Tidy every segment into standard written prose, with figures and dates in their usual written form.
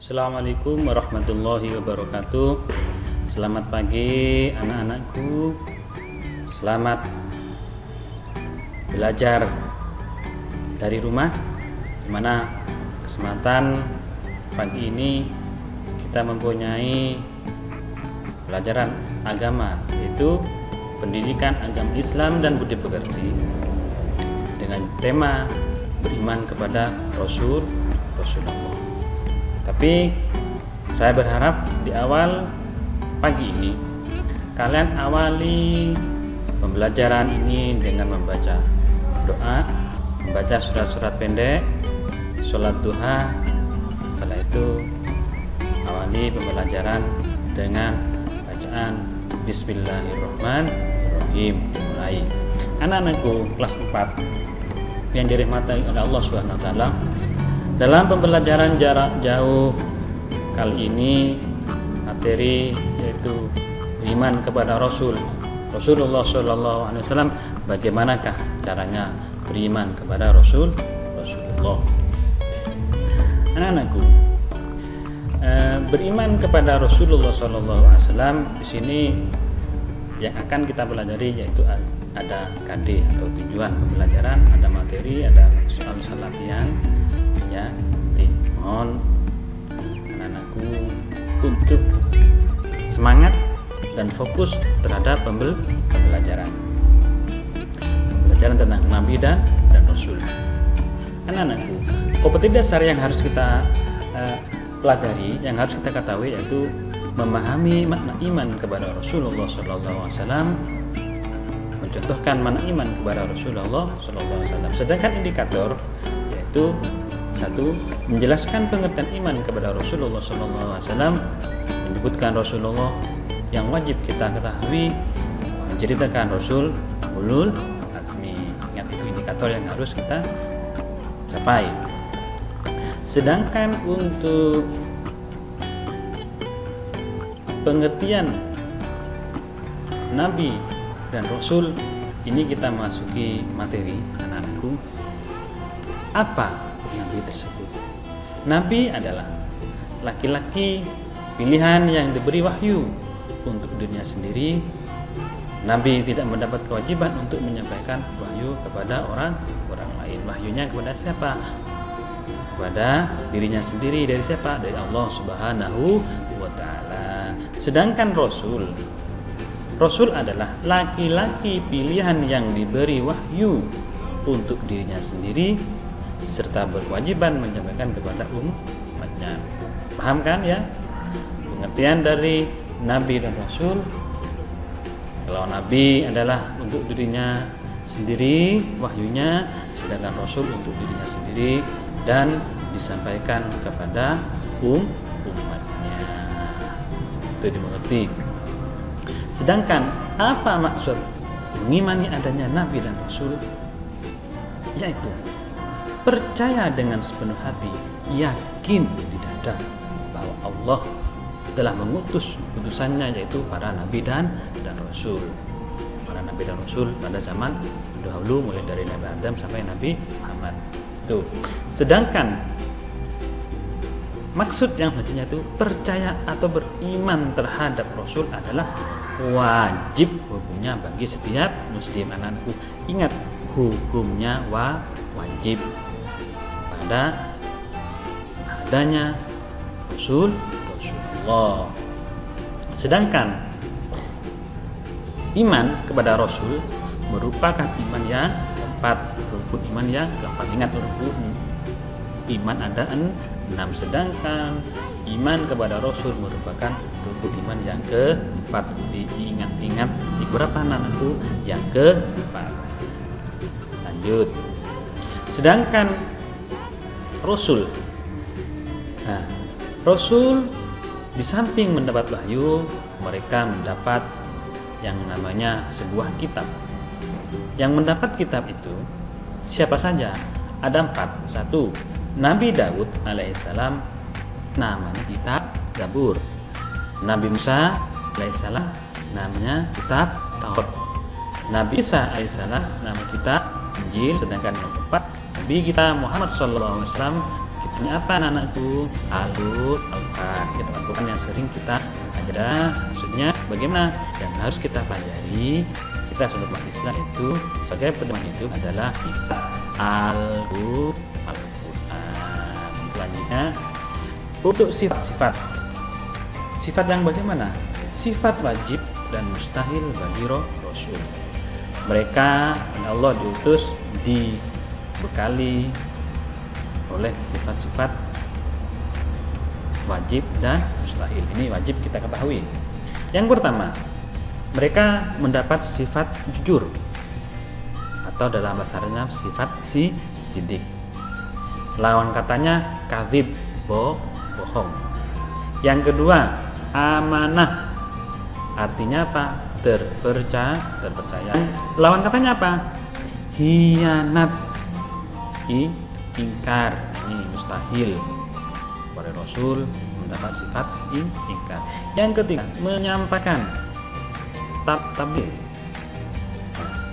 Assalamualaikum warahmatullahi wabarakatuh. Selamat pagi anak-anakku. Selamat belajar dari rumah, dimana kesempatan pagi ini kita mempunyai pelajaran agama, yaitu pendidikan agama Islam dan budi pekerti, dengan tema beriman kepada Rasulullah. Tapi saya berharap di awal pagi ini kalian awali pembelajaran ini dengan membaca doa, membaca surat-surat pendek, sholat duha. Setelah itu awali pembelajaran dengan bacaan Bismillahirrahmanirrahim. Dimulai. Anak-anakku kelas 4 yang dirahmati oleh Allah Subhanahu wa taala, dalam pembelajaran jarak jauh kali ini materi yaitu beriman kepada Rasulullah SAW. Bagaimanakah caranya beriman kepada Rasulullah? Anak-anakku, beriman kepada Rasulullah SAW di sini yang akan kita pelajari yaitu ada KD atau tujuan pembelajaran, ada materi, ada soal-soal latihan. Ya, mohon anak-anakku untuk semangat dan fokus terhadap pembelajaran tentang Nabi dan Rasul. Anak-anakku, kompetensi dasar yang harus kita pelajari, yang harus kita ketahui yaitu memahami makna iman kepada Rasulullah SAW, mencontohkan makna iman kepada Rasulullah SAW. Sedangkan indikator yaitu satu, menjelaskan pengertian iman kepada Rasulullah SAW, menyebutkan Rasulullah yang wajib kita ketahui, menceritakan Rasul ulul azmi. Ingat, itu indikator yang harus kita capai. Sedangkan untuk pengertian Nabi dan Rasul, ini kita masuki materi anak-anakku. Apa Nabi tersebut? Nabi adalah laki-laki pilihan yang diberi wahyu untuk dirinya sendiri. Nabi tidak mendapat kewajiban untuk menyampaikan wahyu kepada orang lain. Wahyunya kepada siapa? Kepada dirinya sendiri. Dari siapa? Dari Allah Subhanahu wa taala. Sedangkan Rasul adalah laki-laki pilihan yang diberi wahyu untuk dirinya sendiri serta berkewajiban menyampaikan kepada umatnya. Paham kan ya pengertian dari Nabi dan Rasul? Kalau Nabi adalah untuk dirinya sendiri wahyunya, sedangkan Rasul untuk dirinya sendiri dan disampaikan kepada umatnya. Itu dimengerti. Sedangkan apa maksud mengimani adanya Nabi dan Rasul? Yaitu percaya dengan sepenuh hati, yakin di dada bahwa Allah telah mengutus utusannya, yaitu para nabi dan rasul. Para nabi dan rasul pada zaman dahulu, mulai dari Nabi Adam sampai Nabi Muhammad. Itu. Sedangkan maksud yang selanjutnya itu percaya atau beriman terhadap Rasul adalah wajib hukumnya bagi setiap muslim. Anakku, ingat, hukumnya wajib pada adanya Rasulullah. Sedangkan iman kepada Rasul merupakan iman yang keempat, rukun iman yang keempat. Ingat, rukun iman ada 6, sedangkan iman kepada Rasul merupakan rukun iman yang keempat. Diingat-ingat di berapa anakku? Yang keempat. Lanjut. Sedangkan Rasul di samping mendapat wahyu, mereka mendapat yang namanya sebuah kitab. Yang mendapat kitab itu siapa saja? Ada 4. 1. Nabi Daud alaihissalam, namanya kitab Zabur. Nabi Musa alaihissalam, namanya kitab Taurat. Nabi Isa alaihissalam, nama kitab Injil. Sedangkan yang keempat, Nabi kita Muhammad SAW, Kitanya apa anak-anakku? Aluf, Al-Quran. Kita Al-Quran yang sering kita ajar. Maksudnya bagaimana? Yang harus kita pelajari kita sebagai umat Islam itu sebagai pedoman hidup adalah Al-Quran. Selanjutnya untuk sifat-sifat. Sifat yang bagaimana? Sifat wajib dan mustahil bagi Rasul. Mereka Allah diutus dibekali oleh sifat-sifat wajib dan mustahil. Ini wajib kita ketahui. Yang pertama, mereka mendapat sifat jujur atau dalam bahasa Arabnya sifat sidik. Lawan katanya kadzib, bohong. Yang kedua, amanah. Artinya apa? Terpercaya. Lawan katanya apa? Hianat, ingkar. Ini mustahil. Para Rasul mendapat sifat ingkar. Yang ketiga, menyampaikan.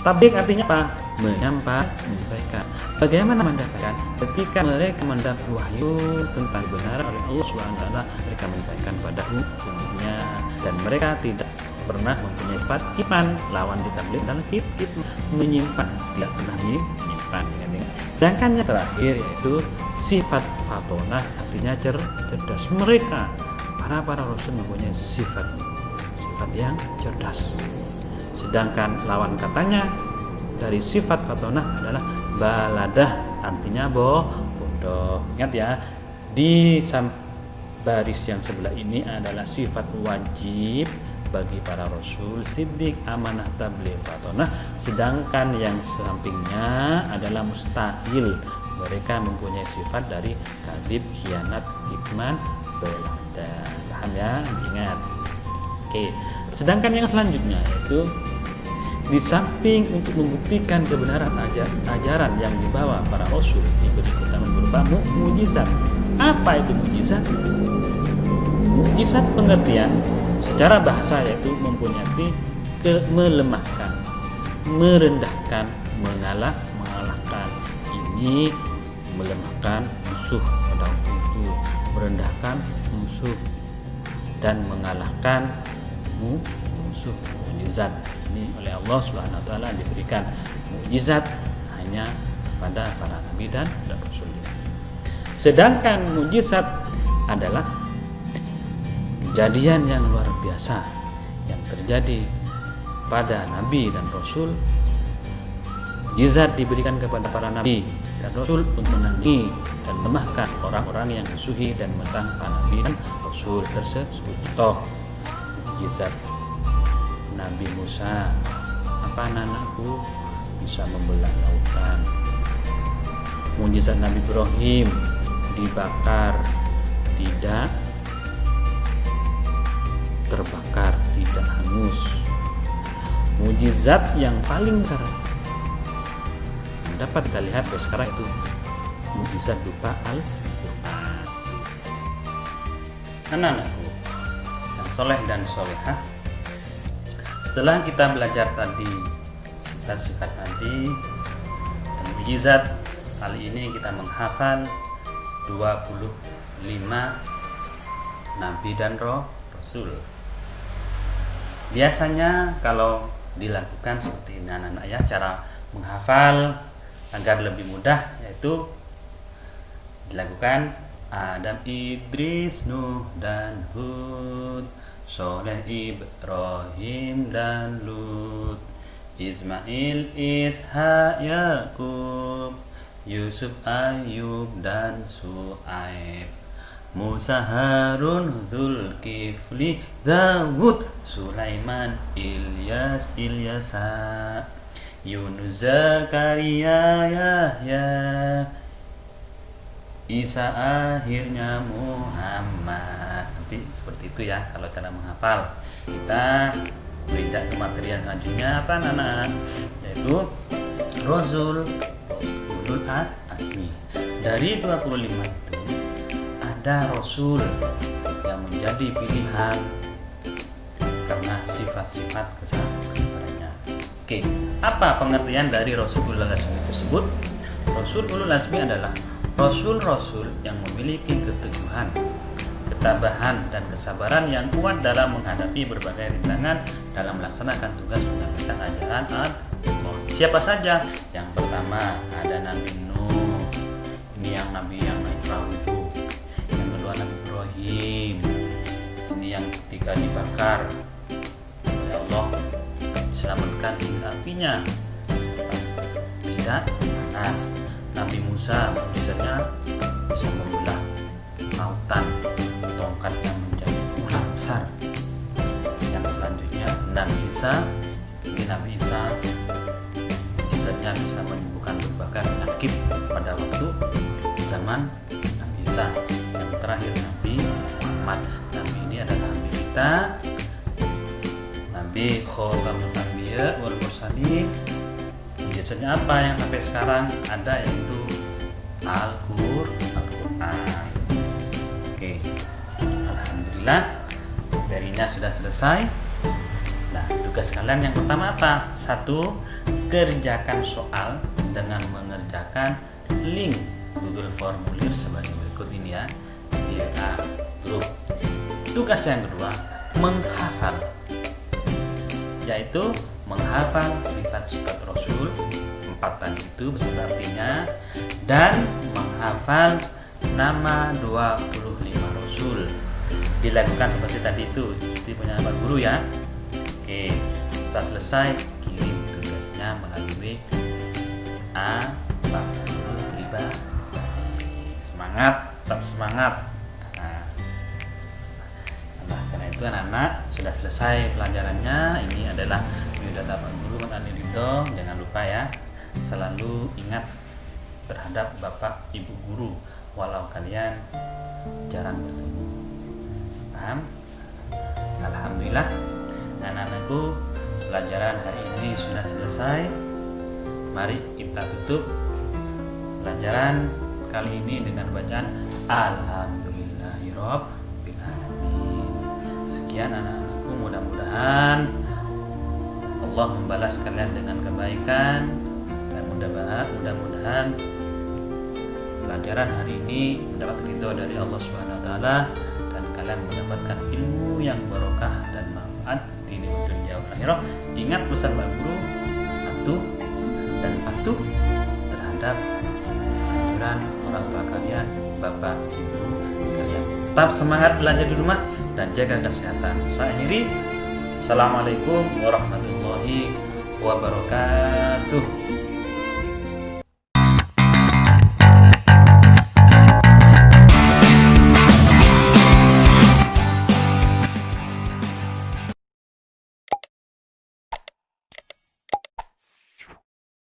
Tabligh artinya apa? Menyampaikan. Bagaimana menyampaikan? Ketika mereka mendapat wahyu tentang kebenaran oleh Allah Subhanahu wa taala, mereka menyampaikan pada umatnya, dan mereka tidak pernah mempunyai sifat kitman. Lawan di tabligh adalah menyimpan, tidak pernah menyimpan. Sedangkan yang terakhir yaitu sifat fatonah, artinya cerdas. Mereka para rasul mempunyai sifat yang cerdas. Sedangkan lawan katanya dari sifat fatonah adalah baladah, artinya bodoh. Ingat ya, di baris yang sebelah ini adalah sifat wajib bagi para rasul, siddiq, amanah, tabligh, fatonah. Sedangkan yang sampingnya adalah mustahil. Mereka mempunyai sifat dari kadzib, khianat, kitman, baladah. Paham ya? Ingat. Oke. Sedangkan yang selanjutnya yaitu di samping untuk membuktikan kebenaran ajaran yang dibawa para rasul, diberi keutamaan berupa mukjizat. Apa itu mukjizat? Mukjizat pengertian secara bahasa yaitu mempunyai melemahkan, merendahkan, mengalahkan. Ini melemahkan musuh pada waktu itu, merendahkan musuh dan mengalahkan musuh. Mukjizat ini oleh Allah Subhanahu wa taala diberikan mukjizat hanya pada para nabi dan rasul. Sedangkan mukjizat adalah kejadian yang luar biasa yang terjadi pada nabi dan rasul. Mukjizat diberikan kepada para nabi dan rasul untuk menandingi dan melemahkan orang-orang yang musuhi dan menentang para nabi dan rasul tersebut. Contoh mukjizat Nabi Musa, apa anakku, bisa membelah lautan. Mukjizat Nabi Ibrahim, dibakar tidak terbakar, tidak hangus. Mukjizat yang paling besar yang dapat kita lihat sekarang itu mukjizat berupa Al-Quran. Anak-anakku yang soleh dan solehah, setelah kita belajar tadi sifat-sifat Nabi dan mukjizat, kali ini kita menghafal 25 Nabi dan Rasul. Biasanya kalau dilakukan seperti ini anak-anak ya, cara menghafal agar lebih mudah yaitu dilakukan Adam, Idris, Nuh dan Hud, Soleh, Ibrahim dan Lut, Ismail, Ishak, Yakub, Yusuf, Ayub dan Su'aib, Musa, Harun, Dzulkifli, Dawud, Sulaiman, Ilyas, Ilyasa, Yunus, Zakaria, Yahya, Isa, akhirnya Muhammad. Nanti seperti itu ya kalau cara menghafal. Kita berinjak ke materi yang selanjutnya apa anak-anak, yaitu Rasul Ulul Azmi. Dari 25 itu ada Rasul yang menjadi pilihan karena sifat-sifat kesabarannya. Oke, apa pengertian dari Rasul Ulul Azmi tersebut? Rasul Ulul Azmi adalah Rasul-rasul yang memiliki keteguhan, ketabahan, dan kesabaran yang kuat dalam menghadapi berbagai rintangan dalam melaksanakan tugas menyampaikan ajaran Allah. Siapa saja? Yang pertama ada Nabi Nuh, ini yang Nabi yang naik perahu itu. Yang kedua Nabi Ibrahim, ini yang ketika dibakar oleh Allah diselamatkan sehingga apinya tidak panas. Nabi Musa mukjizatnya bisa membelah lautan, tongkatnya menjadi ular besar. Yang selanjutnya Nabi Isa, ini Nabi Isa mukjizatnya bisa menyembuhkan berbagai penyakit pada waktu zaman Nabi Isa. Yang terakhir Nabi Muhammad, Nabi ini adalah Nabi kita, Nabi Khotamul Anbiya wal Mursalin. Biasanya apa yang sampai sekarang ada, yaitu Al-Quran. Oke, alhamdulillah materinya sudah selesai. Nah, tugas kalian yang pertama apa? 1. Kerjakan soal dengan mengerjakan link Google Formulir sebagai berikut ini ya, di grup. Tugas yang kedua, menghafal, yaitu menghafal sifat-sifat Rasul 4 tadi itu beserta artinya, dan menghafal nama 25 Rasul. Dilakukan seperti tadi itu, seperti punya Pak Guru ya. Oke, setelah selesai kirim tugasnya melalui Pak Guru pribadi. Semangat, tetap semangat. Nah, karena itu anak-anak sudah selesai pelajarannya. Ini adalah biodata Pak Guru Ani Ridho. Jangan lupa ya, selalu ingat terhadap Bapak Ibu Guru walau kalian jarang bertemu. Paham? Alhamdulillah anak-anakku, pelajaran hari ini sudah selesai. Mari kita tutup pelajaran kali ini dengan bacaan Alhamdulillahirabbil alamin. Sekian anak-anakku, mudah-mudahan Allah membalas kalian dengan kebaikan, dan mudah-mudahan pelajaran hari ini mendapat ridho dari Allah Subhanahu wa taala, dan kalian mendapatkan ilmu yang barokah dan manfaat di dunia dan akhirat. Ingat pesan Pak Guru, patuh terhadap anjuran orang tua kalian, bapak ibu kalian. Tetap semangat belajar di rumah dan jaga kesehatan. Saya akhiri. Assalamualaikum warahmatullahi wabarakatuh.